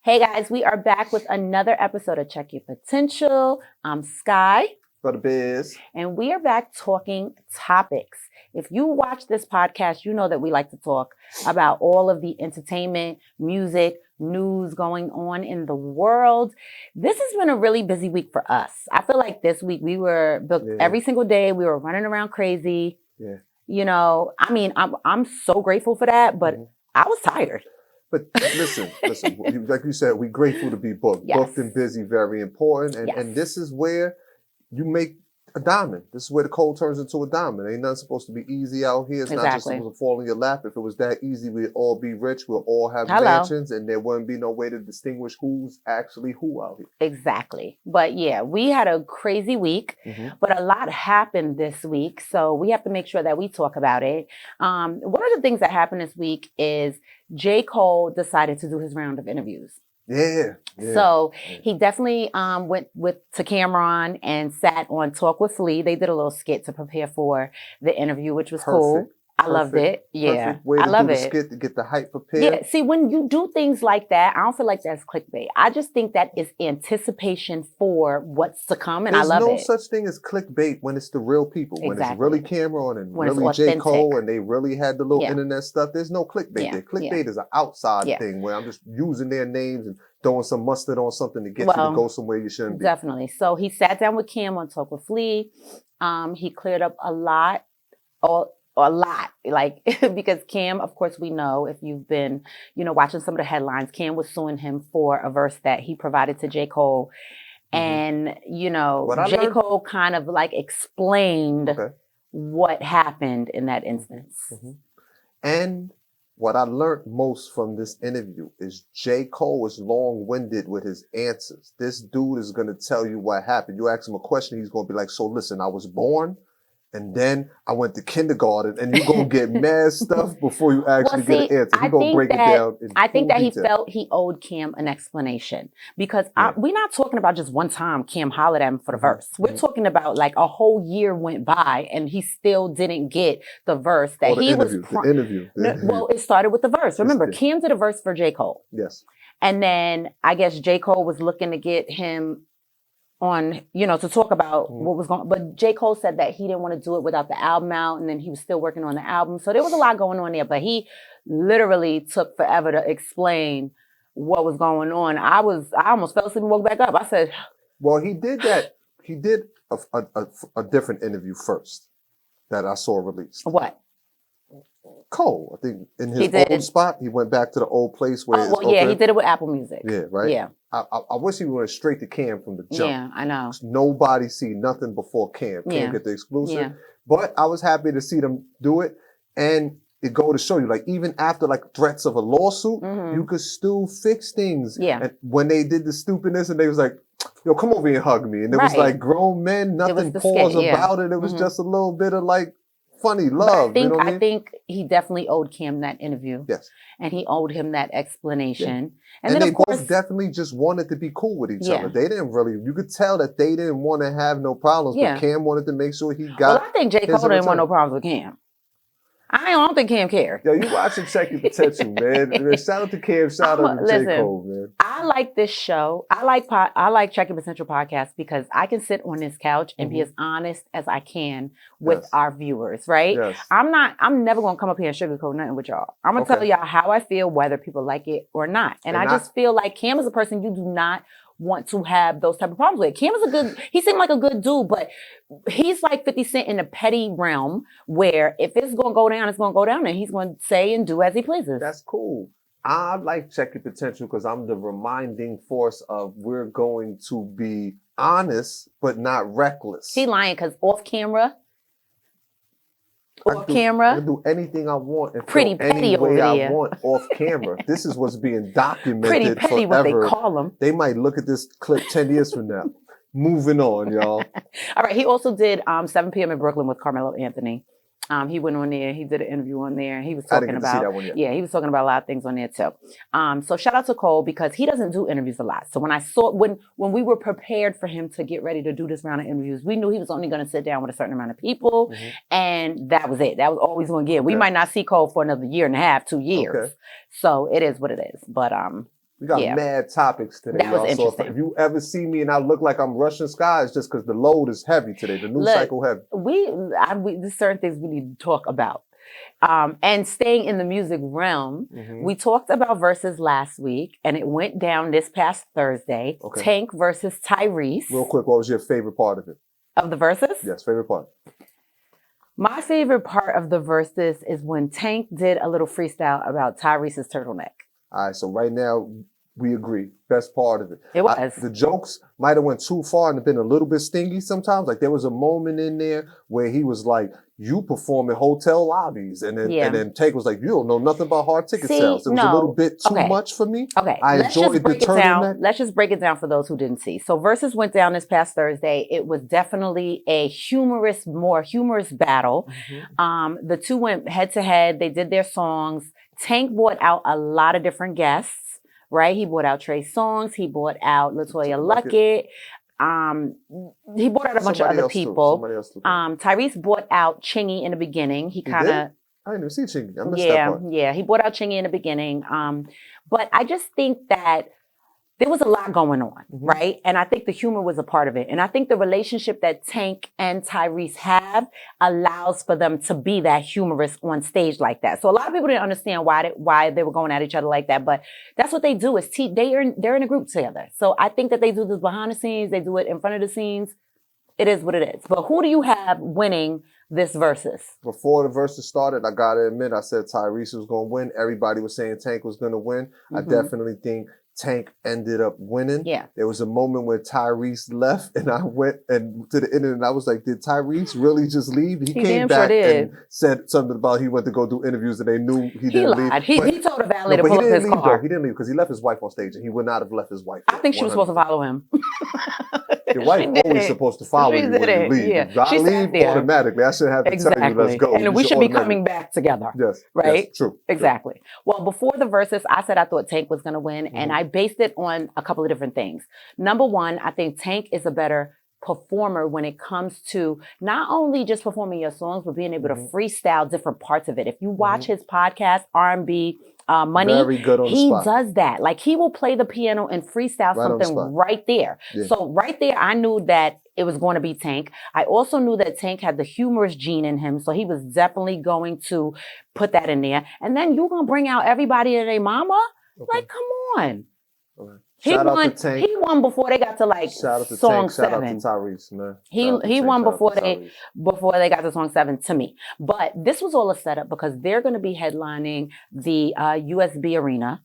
Hey guys, we are back with another episode of Check Your Potential. I'm Sky. For the biz. And we are back talking topics. If you watch this podcast, you know that we like to talk about all of the entertainment, music, news going on in the world. This has been a really busy week for us. I feel like this week we were booked every single day. We were running around crazy. Yeah. You know, I mean, I'm so grateful for that, but I was tired. But listen, like you said, we're grateful to be booked. Yes. Booked and busy, very important. And this is where you make a diamond. This is where the coal turns into a diamond. Ain't nothing supposed to be easy out here. It's not just supposed to fall in your lap. If it was that easy, we'd all be rich. We'll all have mansions, and there wouldn't be no way to distinguish who's actually who out here. Exactly. But yeah, we had a crazy week, but a lot happened this week. So we have to make sure that we talk about it. One of the things that happened this week is J. Cole decided to do his round of interviews. Yeah. So he definitely went to Cameron and sat on Talk with Flea. They did a little skit to prepare for the interview, which was cool. I loved it. Yeah. Perfect way to do the skit to get the hype prepared. Yeah. See, when you do things like that, I don't feel like that's clickbait. I just think that is anticipation for what's to come, and I love it. There's no such thing as clickbait when it's the real people. When it's really Cameron and really J. Cole and they really had the little internet stuff, there's no clickbait there. Clickbait is an outside thing where I'm just using their names and throwing some mustard on something to get you to go somewhere you shouldn't be. Definitely. So he sat down with Cam on Talk with Flea. He cleared up a lot, like, because Cam, of course, we know if you've been, watching some of the headlines, Cam was suing him for a verse that he provided to J. Cole. And, J. Cole kind of like explained what happened in that instance. And what I learned most from this interview is J. Cole is long-winded with his answers. This dude is going to tell you what happened. You ask him a question, he's going to be like, so listen, I was born, and then I went to kindergarten, and you're going to get mad stuff before you actually get an answer. He's going to break it down in I think that detail. He felt he owed Cam an explanation because we're not talking about just one time Cam hollered at him for the verse. We're talking about like a whole year went by and he still didn't get the verse that he was. The interview. Well, it started with the verse. Remember, Cam did a verse for J. Cole. Yes. And then I guess J. Cole was looking to get him on, to talk about what was going on. But J. Cole said that he didn't want to do it without the album out, and then he was still working on the album. So there was a lot going on there, but he literally took forever to explain what was going on. I almost fell asleep and woke back up. I said, well, he did that. He did a different interview first that I saw released. What? Cole, I think in his old spot, he went back to the old place where he did it with Apple Music. Yeah, right? Yeah. I wish he went straight to Cam from the jump. Yeah, I know. Nobody see nothing before Cam. Cam get the exclusive. Yeah. But I was happy to see them do it. And it go to show you, like, even after like threats of a lawsuit, you could still fix things. Yeah. And when they did the stupidness and they was like, yo, come over here and hug me. And it was like grown men, nothing pause about it. It was just a little bit of like funny love. I think he definitely owed Cam that interview. Yes. And he owed him that explanation. Yeah. And then, they both definitely just wanted to be cool with each other. They didn't really, you could tell that they didn't want to have no problems, but Cam wanted to make sure he got. Well, I think J. Cole didn't want no problems with Cam. I don't think Cam cared. Yo, you watching Check Your Potential, man. Shout out to Cam, shout out to J. Cole, man. I like this show. I like Check Your Potential podcast because I can sit on this couch and be as honest as I can with our viewers, right? Yes. I'm never gonna come up here and sugarcoat nothing with y'all. I'm gonna tell y'all how I feel, whether people like it or not. And I just feel like Cam is a person you do not want to have those type of problems with. Cam is he seemed like a good dude, but he's like 50 Cent in a petty realm where if it's going to go down, it's going to go down and he's going to say and do as he pleases. That's cool. I like Check Your Potential because I'm the reminding force of we're going to be honest, but not reckless. He lying because off camera, I can do anything I want and pretty feel any petty way over I there. want off camera. This is what's being documented pretty petty, forever. what they call them. They might look at this clip 10 years from now. Moving on, y'all. All right. He also did 7 p.m. in Brooklyn with Carmelo Anthony. He went on there. He did an interview on there. He was talking about he was talking about a lot of things on there too. So shout out to Cole because he doesn't do interviews a lot. So when I saw when we were prepared for him to get ready to do this round of interviews, we knew he was only going to sit down with a certain amount of people, and that was it. That was all he's going to get. We might not see Cole for another year and a half, 2 years. So it is what it is. But We got mad topics today. That was interesting. So if you ever see me and I look like I'm rushing sky, it's just because the load is heavy today. The news cycle heavy. There's certain things we need to talk about. And staying in the music realm, we talked about verses last week, and it went down this past Thursday. Okay. Tank versus Tyrese. Real quick, what was your favorite part of it? Of the verses? Yes, favorite part. My favorite part of the verses is when Tank did a little freestyle about Tyrese's turtleneck. All right, so right now, we agree. Best part of it. It was. The jokes might have went too far and been a little bit stingy sometimes. Like there was a moment in there where he was like, you perform in hotel lobbies. And then Tank was like, you don't know nothing about hard ticket sales. It was a little bit too much for me. Okay. I enjoyed the turtleneck. Let's just break it down for those who didn't see. So Versus went down this past Thursday. It was definitely a more humorous battle. The two went head to head. They did their songs. Tank brought out a lot of different guests. Right, he brought out Trey Songz. He brought out LaToya Luckett. He brought out a bunch of other people. Tyrese brought out Chingy in the beginning. He kind of. I didn't even see Chingy. I missed that part. Yeah. He brought out Chingy in the beginning. But I just think that there was a lot going on, right? And I think the humor was a part of it. And I think the relationship that Tank and Tyrese have allows for them to be that humorous on stage like that. So a lot of people didn't understand why they were going at each other like that. But that's what they do is they're in a group together. So I think that they do this behind the scenes. They do it in front of the scenes. It is what it is. But who do you have winning this versus? Before the versus started, I got to admit, I said Tyrese was going to win. Everybody was saying Tank was going to win. I definitely think Tank ended up winning. Yeah. There was a moment where Tyrese left and I went and to the internet and I was like, did Tyrese really just leave? He came back and said something about he went to go do interviews and they knew he didn't lied. leave. He told a valet to pull up his car. He didn't leave because he left his wife on stage and he would not have left his wife. I think she was supposed to follow him. Your wife always supposed to follow you when you leave. Yeah. I leave automatically. I shouldn't have to tell you, let's go. And we should be coming back together. Yes. Right? Yes, true. Exactly. Well, before the versus, I said I thought Tank was going to win, and I based it on a couple of different things. Number one, I think Tank is a better performer when it comes to not only just performing your songs, but being able to freestyle different parts of it. If you watch his podcast, R&B, Money, very good on he the spot. does that. Like he will play the piano and freestyle something right there. Yeah. So right there, I knew that it was going to be Tank. I also knew that Tank had the humorous gene in him. So he was definitely going to put that in there. And then you're going to bring out everybody and their mama? Like, come on. Okay. He won before they got to like song 7. Shout out to Tyrese, man. He won before they got to song 7 to me. But this was all a setup because they're going to be headlining the USB Arena.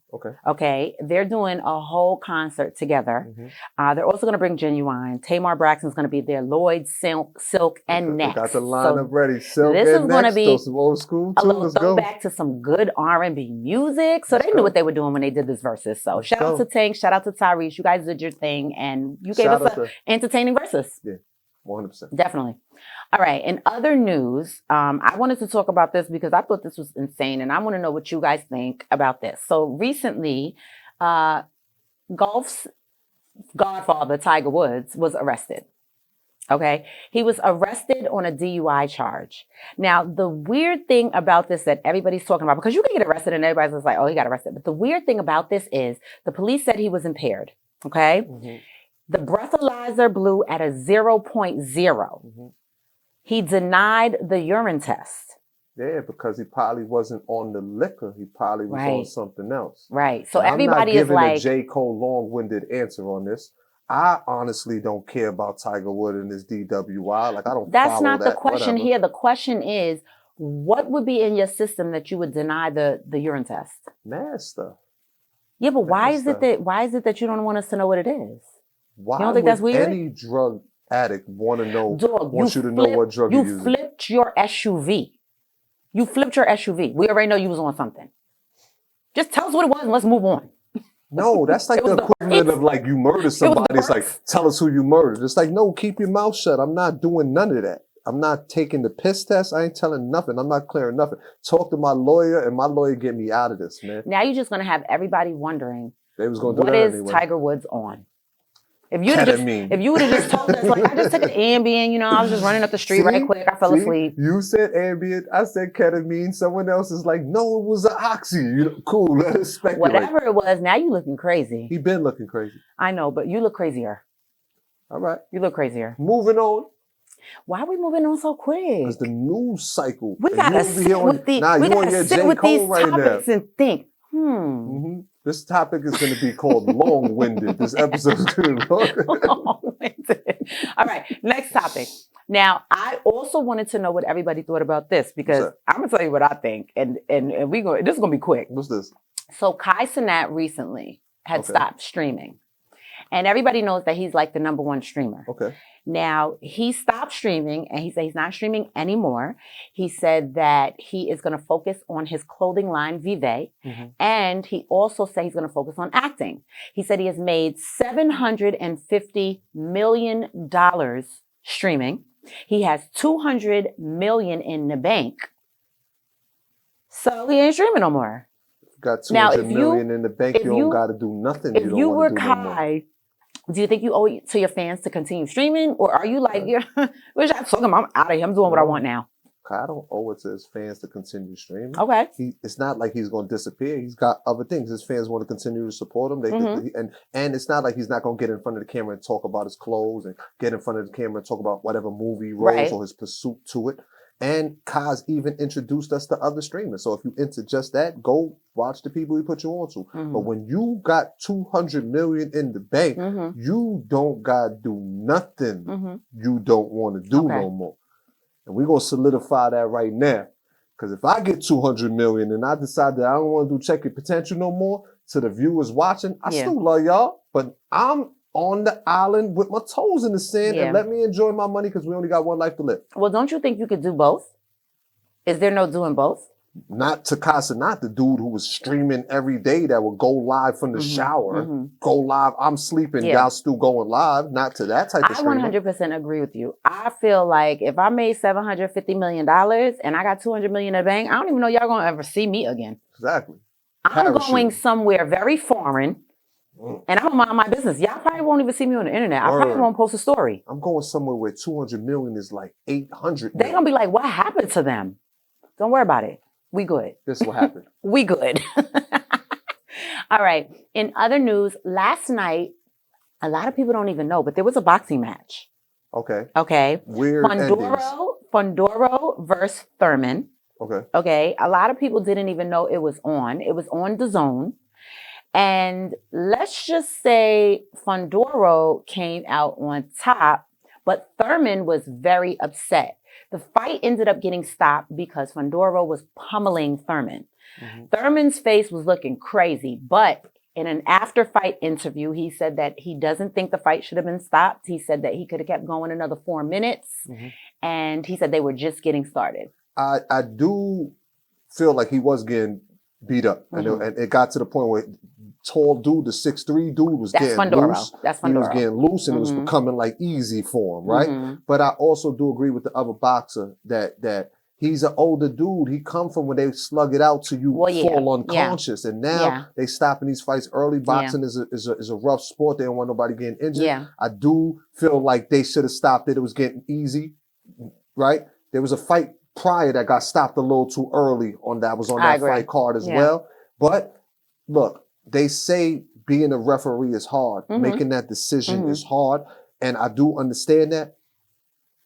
Okay. They're doing a whole concert together. They're also going to bring Genuine. Tamar Braxton's going to be there. Lloyd, Silk, and Next. Got the lineup ready. Silk this and is going to be some old school too. A little throwback to some good R&B music. So they knew what they were doing when they did this versus. So shout out to Tank. Shout out to Tyrese. You guys did your thing and you gave us an entertaining versus. Yeah, 100%. Definitely. All right. In other news, I wanted to talk about this because I thought this was insane and I want to know what you guys think about this. So recently, golf's godfather, Tiger Woods, was arrested. Okay. He was arrested on a DUI charge. Now, the weird thing about this that everybody's talking about, because you can get arrested and everybody's just like, oh, he got arrested. But the weird thing about this is the police said he was impaired. Okay. The breathalyzer blew at a 0.0. He denied the urine test. Yeah, because he probably wasn't on the liquor. He probably was on something else. Right. So everybody is like... I'm not giving a J. Cole long-winded answer on this. I honestly don't care about Tiger Woods and his DWI. Like, I don't That's not the question here. The question is, what would be in your system that you would deny the urine test? Mad stuff. Yeah, but why is it that you don't want us to know what it is? Why you don't think that's weird? Any drug addict want you to know what drug you're using? You flipped your SUV. You flipped your SUV. We already know you was on something. Just tell us what it was and let's move on. No, that's like the equivalent of like you murdered somebody. It's like, tell us who you murdered. It's like, no, keep your mouth shut. I'm not doing none of that. I'm not taking the piss test. I ain't telling nothing. I'm not clearing nothing. Talk to my lawyer and my lawyer get me out of this, man. Now you're just going to have everybody wondering, they was gonna do what that is anyway. Tiger Woods on? If you would have just told us, like, I just took an Ambien, I was just running up the street right quick. I fell asleep. You said Ambien, I said ketamine. Someone else is like, no, it was an oxy. Cool, let us speculate. Whatever it was, now you looking crazy. He been looking crazy. I know, but you look crazier. All right. You look crazier. Moving on. Why are we moving on so quick? Because the news cycle. We gotta sit with these topics and think. This topic is going to be called long-winded. This episode is going to be long-winded. All right, next topic. Now, I also wanted to know what everybody thought about this because I'm going to tell you what I think, and this is going to be quick. What's this? So Kai Cenat recently had stopped streaming, and everybody knows that he's like the number one streamer. Okay. Now, he stopped streaming and he said he's not streaming anymore. He said that he is going to focus on his clothing line, Vive, and he also said he's going to focus on acting. He said he has made $750 million streaming. He has $200 million in the bank. So he ain't streaming no more. Got $200 million in the bank, you don't got to do nothing. If you were Kai, do you think you owe it to your fans to continue streaming? Or are you like, wish I told him I'm out of here. I'm doing what I want now. I don't owe it to his fans to continue streaming. Okay. It's not like he's going to disappear. He's got other things. His fans want to continue to support him. And it's not like he's not going to get in front of the camera and talk about his clothes and get in front of the camera and talk about whatever movie he wrote or his pursuit to it. And Kai's even introduced us to other streamers. So if you into just that, go watch the people he put you on to. But when you got $200 million in the bank, you don't got to do nothing you don't want to do no more. And we're going to solidify that right now. Because if I get $200 million and I decide that I don't want to do Check Your Potential no more, to the viewers watching, I still love y'all, but I'm on the island with my toes in the sand and let me enjoy my money because we only got one life to live. Well, don't you think you could do both? Is there no doing both? Not to not the dude who was streaming every day that would go live from the shower, go live. I'm sleeping, y'all still going live. Not to that type of streamer. I 100% agree with you. I feel like if I made $750 million and I got $200 million in the bank, I don't even know y'all gonna ever see me again. Exactly. I'm going somewhere very foreign. And I don't mind my business. Y'all probably won't even see me on the internet. I probably won't post a story. I'm going somewhere where $200 million is like $800 million. They're going to be like, what happened to them? Don't worry about it. We good. This is what happened. We good. All right. In other news, last night, a lot of people don't even know, but there was a boxing match. Okay. Weird Fundoro versus Thurman. Okay. A lot of people didn't even know it was on. It was on DAZN. And let's just say Fundoro came out on top, but Thurman was very upset. The fight ended up getting stopped because Fundoro was pummeling Thurman. Thurman's face was looking crazy, but in an after-fight interview, he said that he doesn't think the fight should have been stopped. He said that he could have kept going another 4 minutes, and he said they were just getting started. I do feel like he was getting beat up, and it got to the point where tall dude, the 6'3" dude was getting loose. That's Fundoro. He was getting loose, and it was becoming like easy for him, right? But I also do agree with the other boxer that he's an older dude. He come from when they slug it out to you fall unconscious, and now they stopping these fights early. Boxing is a rough sport. They don't want nobody getting injured. I do feel like they should have stopped it. It was getting easy, right? There was a fight prior that got stopped a little too early on that fight card as well. But look, they say being a referee is hard. Making that decision is hard. And I do understand that.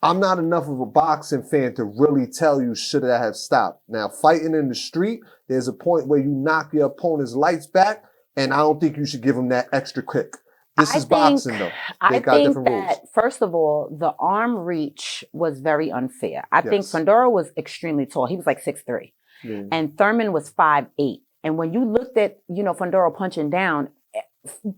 I'm not enough of a boxing fan to really tell you should I have stopped. Now, fighting in the street, there's a point where you knock your opponent's lights back, and I don't think you should give him that extra kick. This is boxing, though. They got different rules. First of all, the arm reach was very unfair. I think Fundoro was extremely tall. He was like 6'3". And Thurman was 5'8". And when you looked at, Fundoro punching down,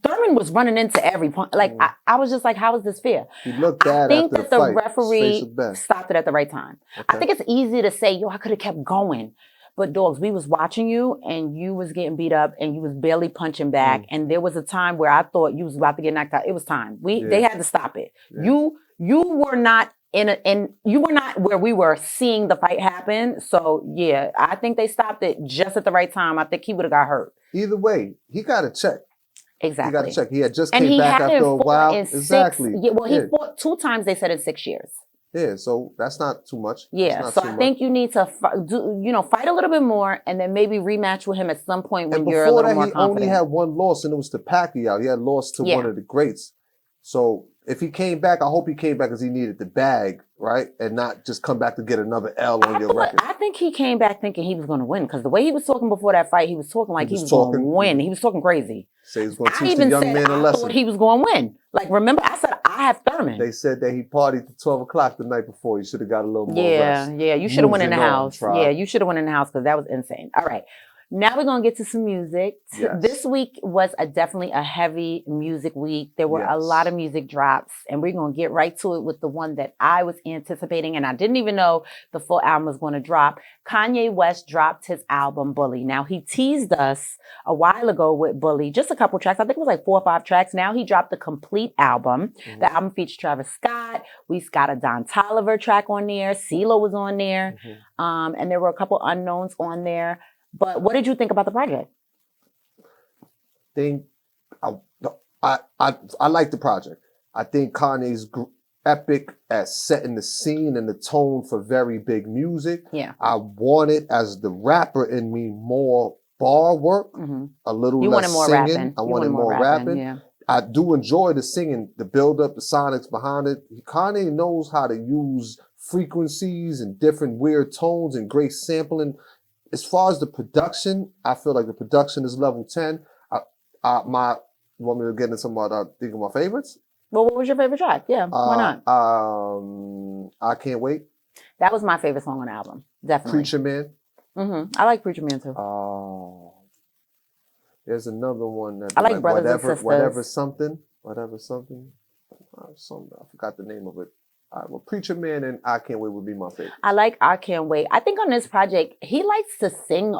Thurman was running into every punch. Like, I was just like, how is this fair? He looked bad. I think that the referee stopped it at the right time. I think it's easy to say, I could have kept going. But dogs, we was watching you and you was getting beat up and you was barely punching back. And there was a time where I thought you was about to get knocked out. It was time. They had to stop it. You were not you were not where we were seeing the fight happen. So yeah, I think they stopped it just at the right time. I think he would have got hurt. Either way, he got a check. Exactly. You got to check. He had just came back after a while. Exactly. He fought 2 times. They said in 6 years. Yeah, so that's not too much. Yeah, so I think you need to fight a little bit more, and then maybe rematch with him at some point when you're a little more confident. He only had one loss, and it was to Pacquiao. He had lost to one of the greats. So if he came back, I hope he came back because he needed the bag, right? And not just come back to get another L on your record. I think he came back thinking he was going to win because the way he was talking before that fight, he was talking like he was going to win. He was talking crazy. Say he was going to teach the young man a lesson. I thought he was going to win. Like, remember, I said I have Thurman. They said that he partied to 12 o'clock the night before. He should have got a little more rest. Yeah, you should have went in the house. Yeah, you should have went in the house because that was insane. All right. Now we're going to get to some music. Yes. This week was definitely a heavy music week. There were a lot of music drops, and we're going to get right to it with the one that I was anticipating, and I didn't even know the full album was going to drop. Kanye West dropped his album, Bully. Now, he teased us a while ago with Bully, just a couple tracks. I think it was like 4 or 5 tracks. Now he dropped the complete album. Mm-hmm. The album featured Travis Scott. We got a Don Toliver track on there. CeeLo was on there. Mm-hmm. And there were a couple unknowns on there. But what did you think about the project? I like the project. I think Kanye's epic at setting the scene and the tone for very big music. Yeah. I wanted, as the rapper in me, more bar work, a little less singing. I wanted more rapping. Yeah. I do enjoy the singing, the build up, the sonics behind it. Kanye knows how to want frequencies and different weird tones and great sampling. As far as the production, I feel like the production is level 10. You want me to get into some of my favorites? Well, what was your favorite track? Yeah, why not? I Can't Wait. That was my favorite song on the album, definitely. Preacher Man. I like Preacher Man too. There's another one that I like Brothers and Sisters. Whatever something. I forgot the name of it. Well, Preacher Man and I Can't Wait would be my favorite. I like I Can't Wait. I think on this project, he likes to sing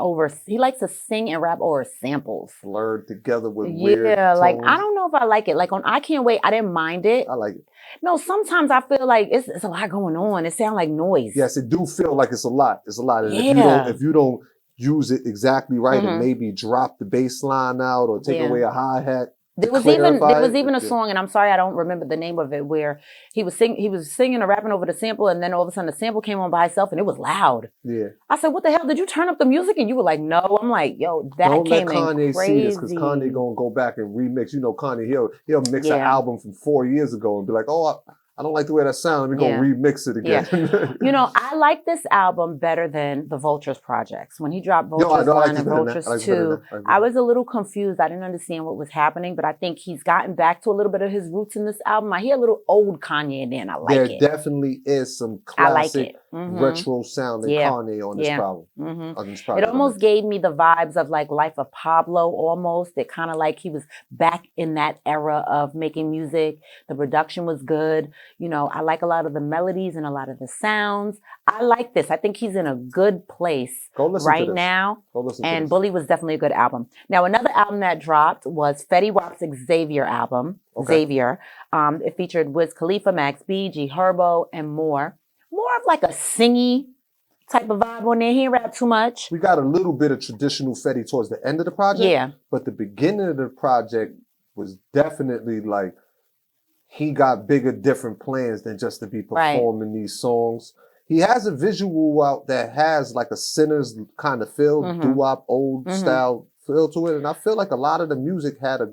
and rap over samples. Blurred together with weird tones. Like, I don't know if I like it. Like on I Can't Wait, I didn't mind it. I like it. No, sometimes I feel like it's a lot going on. It sounds like noise. Yes, it do feel like it's a lot. It's a lot. And if you don't use it exactly right and maybe drop the bass line out or take away a hi-hat, there was even a song, and I'm sorry I don't remember the name of it, where he was singing or rapping over the sample, and then all of a sudden the sample came on by itself, and it was loud. Yeah. I said, "What the hell? Did you turn up the music?" And you were like, "No." I'm like, "Yo, that don't came let Kanye in crazy." See this, because Kanye gonna go back and remix. You know, Kanye he'll mix an album from 4 years ago and be like, "Oh, I don't like the way that sounds. Let me go remix it again." Yeah. You know, I like this album better than the Vultures projects. When he dropped Vultures 1 and Vultures 2, I was a little confused. I didn't understand what was happening, but I think he's gotten back to a little bit of his roots in this album. I hear a little old Kanye in there, and I like it. There definitely is some classic retro sounding Kanye on this album. On this project. It almost gave me the vibes of like Life of Pablo almost. It kind of like he was back in that era of making music. The production was good. You know, I like a lot of the melodies and a lot of the sounds. I like this. I think he's in a good place right now. And Bully was definitely a good album. Now, another album that dropped was Fetty Wap's Xavier album. Xavier. It featured Wiz Khalifa, Max B, G Herbo, and more. More of like a singy type of vibe on there. He didn't rap too much. We got a little bit of traditional Fetty towards the end of the project. Yeah. But the beginning of the project was definitely like, he got bigger, different plans than just to be performing these songs. He has a visual out that has like a Sinners kind of feel, doo-wop, old style feel to it. And I feel like a lot of the music had a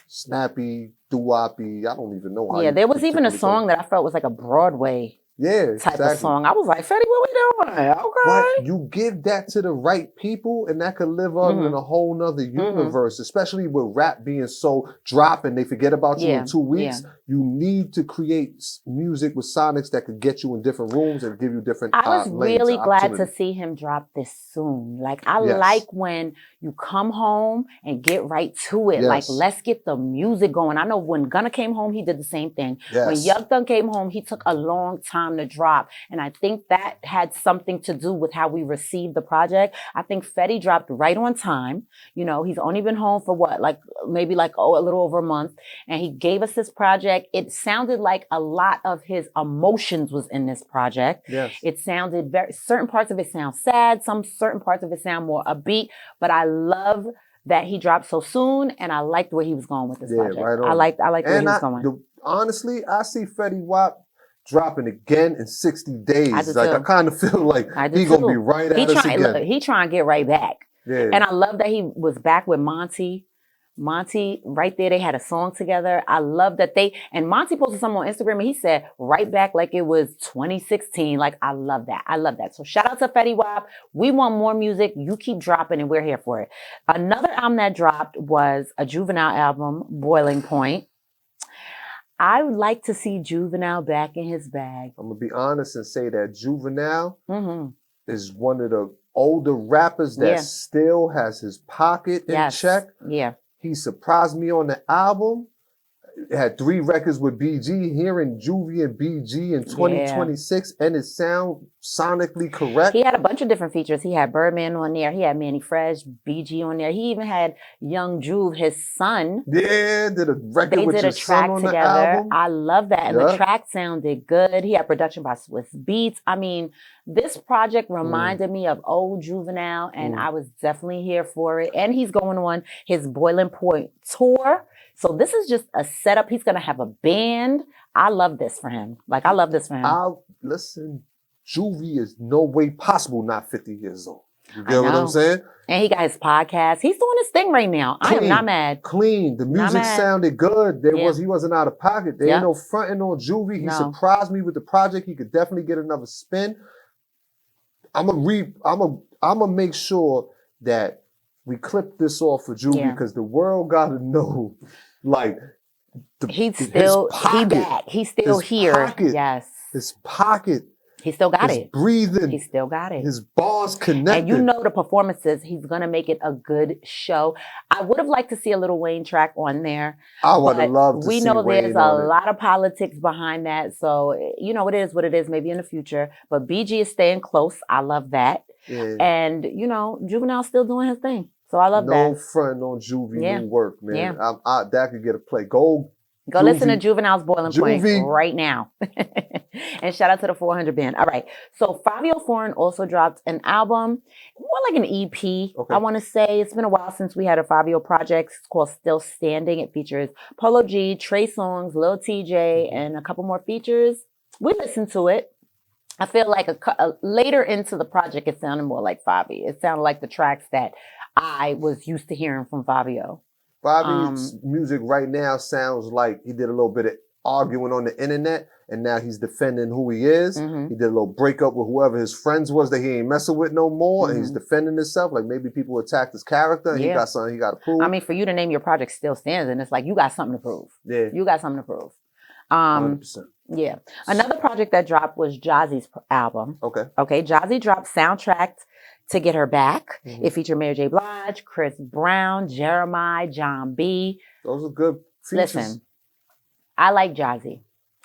snappy, doo-woppy, I don't even know how. Yeah, there was even a song that I felt was like a Broadway type of song. I was like, Fetty, what we doing? Okay. But you give that to the right people and that could live on in a whole nother universe, especially with rap being so dropping, they forget about you in 2 weeks. You need to create music with sonics that could get you in different rooms and give you different I was really glad to see him drop this soon. Like, I like when you come home and get right to it. Like, let's get the music going. I know when Gunna came home, he did the same thing. When Young Thug came home, he took a long time to drop. And I think that had something to do with how we received the project. I think Fetty dropped right on time. You know, he's only been home for what, like maybe like a little over a month. And he gave us this project. It sounded like a lot of his emotions was in this project. Yes. It sounded certain parts of it sound sad. Some certain parts of it sound more upbeat. But I love that he dropped so soon, and I liked where he was going with this project. Right on. I liked where he was going. Honestly, I see Fetty Wap dropping again in 60 days. I kind of feel like he's going to be right at us again. Look, he trying to get right back. Yeah. And I love that he was back with Monty. Monty, right there, they had a song together. I love that Monty posted something on Instagram and he said, right back like it was 2016. Like, I love that. I love that. So shout out to Fetty Wap. We want more music. You keep dropping and we're here for it. Another album that dropped was a Juvenile album, Boiling Point. I would like to see Juvenile back in his bag. I'm going to be honest and say that Juvenile is one of the older rappers that still has his pocket in check. Yeah. He surprised me on the album. It had 3 records with BG. Hearing Juvie and BG in 2026, and it sound sonically correct. He had a bunch of different features. He had Birdman on there. He had Manny Fresh, BG on there. He even had Young Juve, his son. Yeah, did a record with his son on the album. I love that. And the track sounded good. He had production by Swiss Beats. I mean, this project reminded me of old Juvenile, and I was definitely here for it. And he's going on his Boiling Point tour. So this is just a setup. He's going to have a band. I love this for him. I love this for him. Listen, Juvie is no way possible not 50 years old. You get what I'm saying? And he got his podcast. He's doing his thing right now. I am not mad. Clean. The music sounded good. He wasn't out of pocket. There ain't no fronting on Juvie. He surprised me with the project. He could definitely get another spin. I'm gonna make sure that we clip this off for Juvie because the world gotta know, he's still back. He's still here. Pocket, yes, his pocket. He still got it. Breathing. He still got it. His bars connected. And the performances, he's going to make it a good show. I would have liked to see a Lil Wayne track on there. I would have loved to see Wayne. We know there's a lot of politics behind that. So, it is what it is, maybe in the future. But BG is staying close. I love that. Yeah. And, Juvenile's still doing his thing. So I love that. No front on Juvie new work, man. Yeah. That could get a play. Go listen to Juvenile's Boiling Point right now. And shout out to the 400 band. All right. So Fabio Foreign also dropped an album, more like an EP, I want to say. It's been a while since we had a Fabio project. It's called Still Standing. It features Polo G, Trey Songz, Lil TJ, and a couple more features. We listened to it. I feel like later into the project, it sounded more like Fabi. It sounded like the tracks that I was used to hearing from Fabio. Fabi's music right now sounds like he did a little bit of arguing on the internet, and now he's defending who he is. He did a little breakup with whoever his friends was that he ain't messing with no more, and he's defending himself. Like maybe people attacked his character, and he got something he got to prove. I mean, for you to name your project Still Stands, and it's like you got something to prove. Yeah, you got something to prove. 100%. Yeah. Another project that dropped was Jazzy's album. Okay. Jazzy dropped Soundtrack to Get Her Back. It featured Mary J. Blige, Chris Brown, Jeremiah, John B. Those are good features. Listen, I like Jazzy.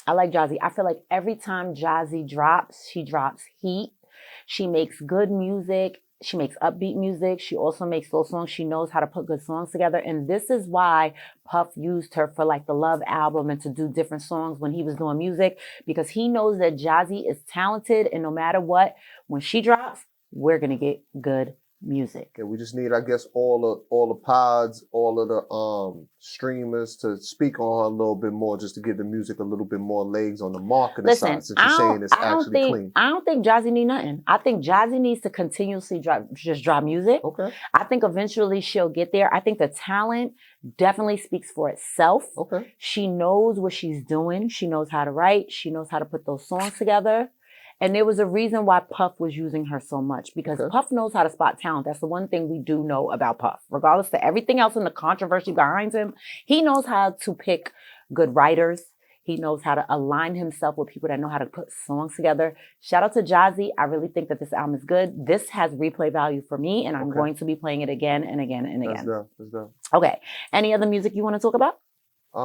I feel like every time Jazzy drops, she drops heat. She makes good music. She makes upbeat music. She also makes slow songs. She knows how to put good songs together. And this is why Puff used her for the Love album and to do different songs when he was doing music, because he knows that Jazzy is talented. And no matter what, when she drops, we're going to get good music. Okay, we just need, I guess, all the pods, all of the streamers to speak on her a little bit more, just to give the music a little bit more legs on the marketing side, since you're saying it's actually clean. I don't think Jazzy need nothing. I think Jazzy needs to continuously drop music. Okay. I think eventually she'll get there. I think the talent definitely speaks for itself. Okay. She knows what she's doing. She knows how to write. She knows how to put those songs together. And there was a reason why Puff was using her so much, because Puff knows how to spot talent. That's the one thing we do know about Puff. Regardless of everything else in the controversy behind him, he knows how to pick good writers. He knows how to align himself with people that know how to put songs together. Shout out to Jazzy. I really think that this album is good. This has replay value for me, and I'm going to be playing it again and again and again. Let's go. Okay. Any other music you want to talk about? There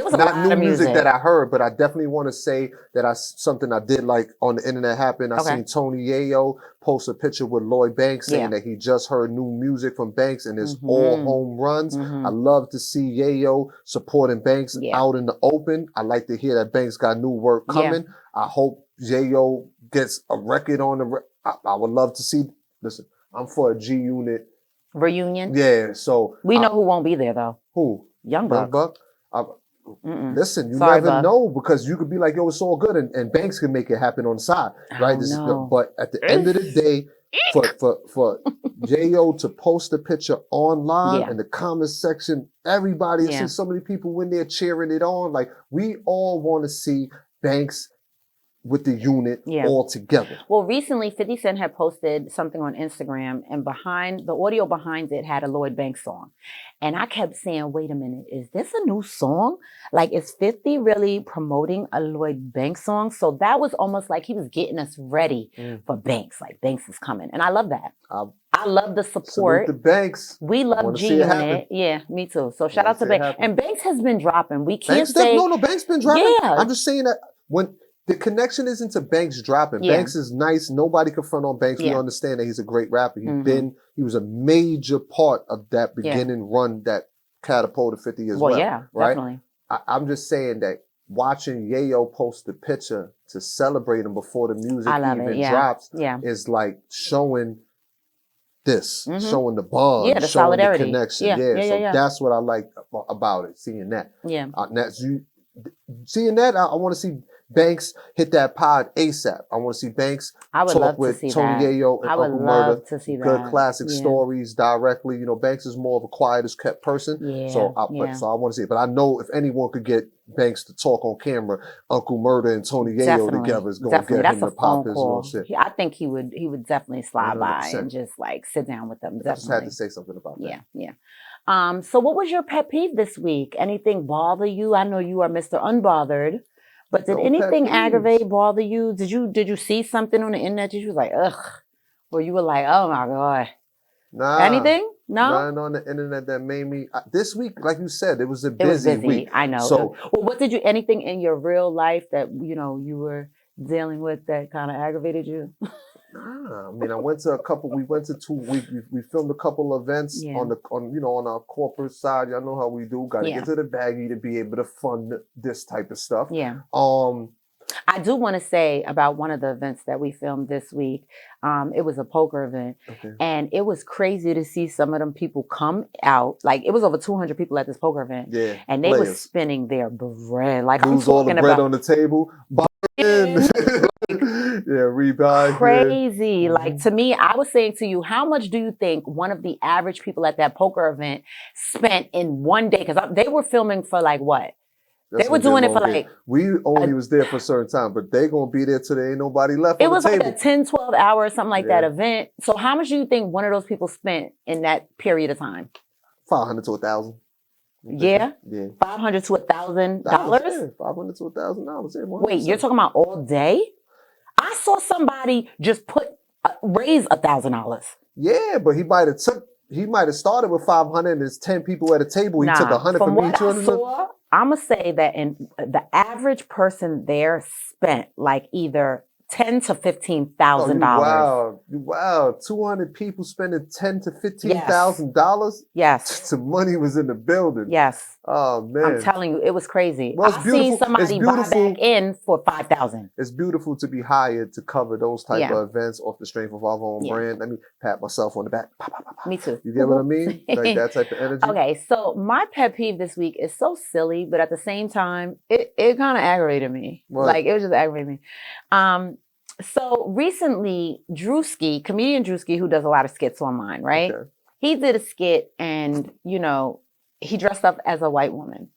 was not new music that I heard, but I definitely want to say that something I did like on the internet happened. I seen Tony Yayo post a picture with Lloyd Banks saying that he just heard new music from Banks and it's all home runs. I love to see Yayo supporting Banks out in the open. I like to hear that Banks got new work coming. I hope Yayo gets a record on I would love to see. Listen, I'm for a G Unit reunion. Yeah, so we know who won't be there though. Who? Young Buck. Listen, you Sorry, never Buck. know, because you could be like, yo, it's all good, and Banks can make it happen on the side, right? But at the end of the day, for J.O. to post a picture online in the comment section, everybody, I see so many people in there cheering it on. Like, we all want to see Banks with the unit all together. Well, recently 50 Cent had posted something on Instagram, and behind the audio behind it had a Lloyd Banks song. And I kept saying, wait a minute, is this a new song? Like, is 50 really promoting a Lloyd Banks song? So that was almost like he was getting us ready for Banks. Like, Banks is coming. And I love that. I love the support. Salute the Banks. We love G Unit. Yeah, me too. So shout out to Banks. And Banks has been dropping. We can't say... No, Banks been dropping. Yeah. I'm just saying that when... The connection isn't to Banks dropping. Banks is nice. Nobody can front on Banks. We understand that he's a great rapper. He was a major part of that beginning run that catapulted 50 as well. Yeah, right? Definitely. I'm just saying that watching Yayo post the picture to celebrate him before the music even drops is like showing this, showing the bond, the showing solidarity. The connection. So that's what I like about it, seeing that. Yeah. Seeing that, I want to see Banks hit that pod ASAP. I want to see Banks talk with Tony Yayo and Uncle Murder. To see that. Good classic stories directly. You know, Banks is more of a quiet as kept person. So I want to see it. But I know if anyone could get Banks to talk on camera, Uncle Murder and Tony Yayo together is going to get him to pop his little shit. I think he would definitely slide 100%. By and just like sit down with them. I just had to say something about that. Yeah. So what was your pet peeve this week? Anything bother you? I know you are Mr. Unbothered. But did anything aggravate, bother you? Did you see something on the internet that you was like, ugh? Or you were like, oh my God. Nah. Anything? No? Nothing on the internet that made me... This week, like you said, it was a busy week. I know. So, well, what did you... Anything in your real life that, you know, you were dealing with that kind of aggravated you? Nah, I mean, we filmed a couple events on our corporate side. Y'all know how we do. Got to get to the baggie to be able to fund this type of stuff. Yeah. I do want to say about one of the events that we filmed this week. It was a poker event, and it was crazy to see some of them people come out. Like, it was over 200 people at this poker event, and they were spinning their bread. Like, lose all the bread on the table. Rebuy. Crazy. Like, to me, I was saying to you, how much do you think one of the average people at that poker event spent in one day? Because they were filming for like what? They were doing it for like... We only was there for a certain time, but they going to be there till there ain't nobody left on the table. It was like a 10, 12 hour, something like that event. So how much do you think one of those people spent in that period of time? $500 to $1,000. Yeah? $500 to $1,000? $500 to $1,000. Wait, you're talking about all day? I saw somebody just raise $1,000. Yeah, but he might have started with 500 and there's 10 people at a table. He took 100 from each one. I'm going to say that the average person there spent like either $10,000 to $15,000. Wow. 200 people spending $10,000 to $15,000? Yes. The money was in the building. Yes. Oh, man. I'm telling you, it was crazy. Well, I've seen somebody buy back in for $5,000. It's beautiful to be hired to cover those type of events off the strength of our own brand. Let me pat myself on the back. Me too. You get what I mean? Like that type of energy. Okay, so my pet peeve this week is so silly, but at the same time, it kind of aggravated me. What? Like, it was just aggravating me. So recently, comedian Drewski, who does a lot of skits online, right? Okay. He did a skit and, you know, he dressed up as a white woman.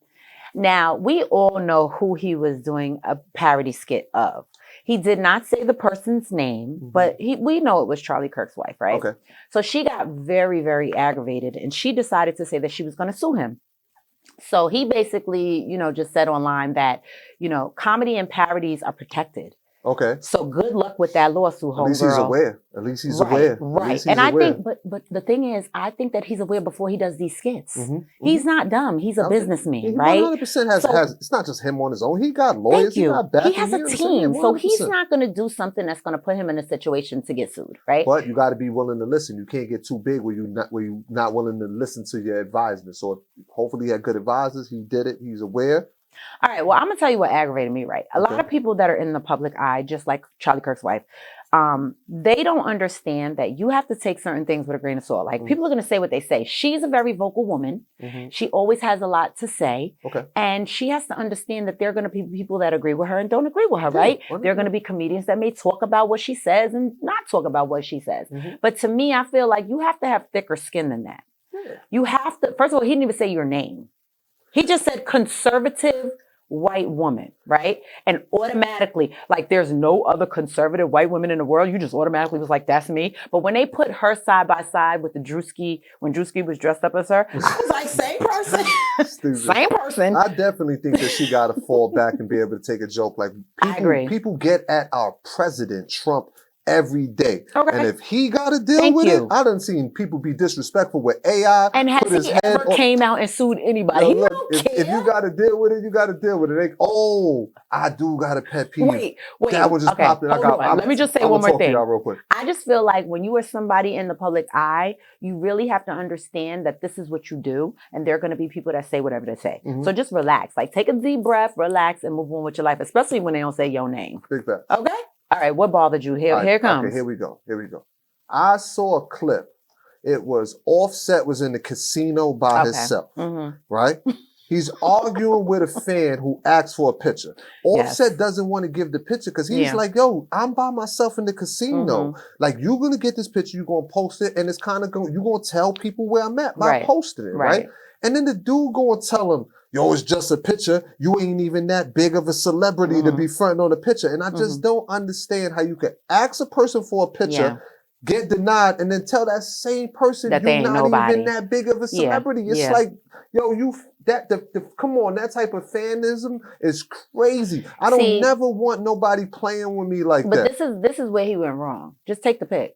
Now, we all know who he was doing a parody skit of. He did not say the person's name, but we know it was Charlie Kirk's wife, right? Okay. So she got very, very aggravated, and she decided to say that she was going to sue him. So he basically, you know, just said online that, you know, comedy and parodies are protected. Okay. So good luck with that lawsuit, homegirl. At least he's aware. Right. And I think, but the thing is, I think that he's aware before he does these skits. He's not dumb. He's a businessman, right? 100% has. It's not just him on his own. He got lawyers. He got backing. He has a team, so he's not going to do something that's going to put him in a situation to get sued, right? But you got to be willing to listen. You can't get too big where you're not willing to listen to your advisement. So hopefully he had good advisors. He did it. He's aware. All right. Well, I'm going to tell you what aggravated me, right? A lot of people that are in the public eye, just like Charlie Kirk's wife, they don't understand that you have to take certain things with a grain of salt. Like people are going to say what they say. She's a very vocal woman. She always has a lot to say. And she has to understand that there are going to be people that agree with her and don't agree with her, right? There are going to be comedians that may talk about what she says and not talk about what she says. But to me, I feel like you have to have thicker skin than that. You have to, first of all, he didn't even say your name. He just said conservative white woman, right? And automatically, like there's no other conservative white women in the world. You just automatically was like, that's me. But when they put her side by side with the Drewski, when Drewski was dressed up as her, I was like, same person. Same person. I definitely think that she got to fall back and be able to take a joke. Like people get at our president, Trump, every day. And if he got to deal with it, I done seen people be disrespectful with AI. And has he ever came out and sued anybody? Look, if you got to deal with it, you got to deal with it. They, I do got a pet peeve. Wait. That was just popped in. Let me just say one more thing. Real quick. I just feel like when you are somebody in the public eye, you really have to understand that this is what you do. And there are going to be people that say whatever they say. So just relax. Like take a deep breath, relax, and move on with your life, especially when they don't say your name. Big bet. Okay? All right, what bothered you? Here it comes. Okay, here we go. I saw a clip. It was Offset was in the casino by himself, right? He's arguing with a fan who asked for a picture. Offset doesn't want to give the picture because he's like, yo, I'm by myself in the casino. Like, you're going to get this picture, you're going to post it, and it's kind of going, you're going to tell people where I'm at by posting it, right? And then the dude going to tell him, yo, it's just a picture. You ain't even that big of a celebrity to be fronting on a picture. And I just don't understand how you could ask a person for a picture, get denied, and then tell that same person that you're not even that big of a celebrity. It's like, yo, come on, that type of fanism is crazy. I don't never want nobody playing with me like that. But this is where he went wrong. Just take the pic.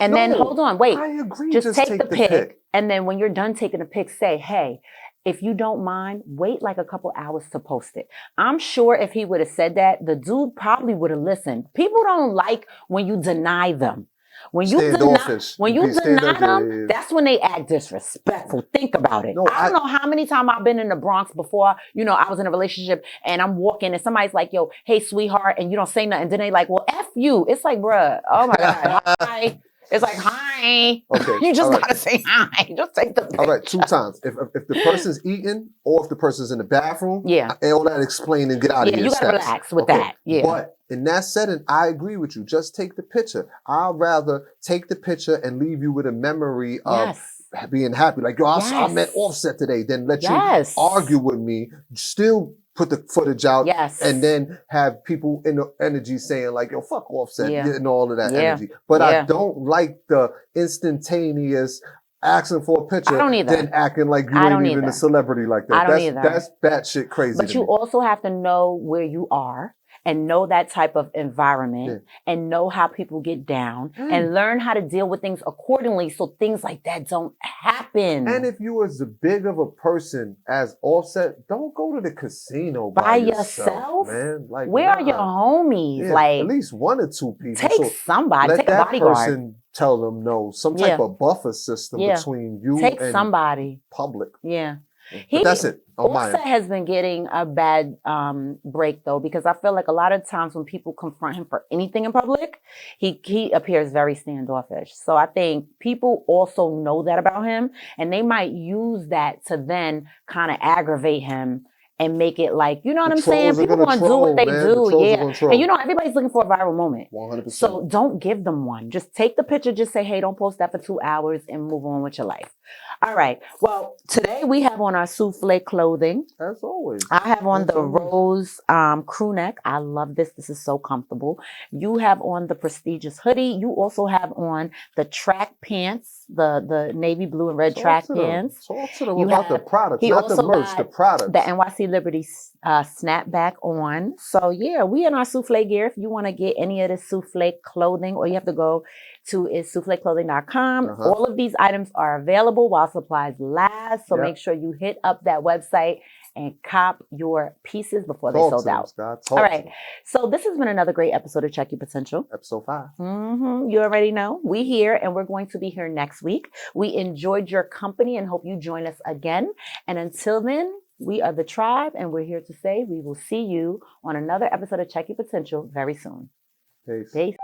And then hold on, wait. I agree. Just take the pic. And then when you're done taking the pic, say, hey, if you don't mind, wait like a couple hours to post it. I'm sure if he would have said that, the dude probably would have listened. People don't like when you deny them. When you deny them, that's when they act disrespectful. Think about it. I don't know how many times I've been in the Bronx before, I was in a relationship and I'm walking and somebody's like, yo, hey, sweetheart, and you don't say nothing. Then they like, well, F you. It's like, bruh, oh my God, hi. It's like, hi. Okay. You just gotta say hi. Just take the picture. All right, 2 times. If the person's eating or if the person's in the bathroom, all that explain and get out of here. You gotta relax with that. Yeah. But in that setting, I agree with you. Just take the picture. I'd rather take the picture and leave you with a memory of being happy. Like, yo, I met Offset today. Then let you argue with me. Still put the footage out and then have people in the energy saying like, yo, fuck Offset, and all of that energy. But I don't like the instantaneous asking for a picture, then acting like you ain't even a celebrity like that. That's batshit crazy. But you also have to know where you are and know that type of environment and know how people get down and learn how to deal with things accordingly so things like that don't happen. And if you as big of a person as Offset, don't go to the casino by yourself, man. Like, where are your homies? Like, at least 1 or 2 people. Take somebody. Take a bodyguard. Person tell them no. Some type of buffer system between you and somebody. Public. Yeah. But that's it. Offset has been getting a bad break though, because I feel like a lot of times when people confront him for anything in public, he appears very standoffish. So I think people also know that about him, and they might use that to then kind of aggravate him and make it like, you know what I'm saying? People want to do what they do. And everybody's looking for a viral moment. 100%. So don't give them one. Just take the picture. Just say, hey, don't post that for 2 hours and move on with your life. All right. Well, today we have on our souffle clothing. As always. I have on the rose crew neck. I love this. This is so comfortable. You have on the prestigious hoodie. You also have on the track pants, the navy blue and red track pants. Talk to them about the products, not the merch, the products. The NYC Liberty snapback on. So yeah, we in our souffle gear. If you want to get any of the souffle clothing, all you have to go to is souffleclothing.com. All of these items are available while supplies last. So make sure you hit up that website and cop your pieces before they sold out. All right. So this has been another great episode of Check Your Potential. Episode 5. You already know. We here and we're going to be here next week. We enjoyed your company and hope you join us again. And until then, we are the tribe and we're here to say we will see you on another episode of Check Your Potential very soon. Peace. Peace.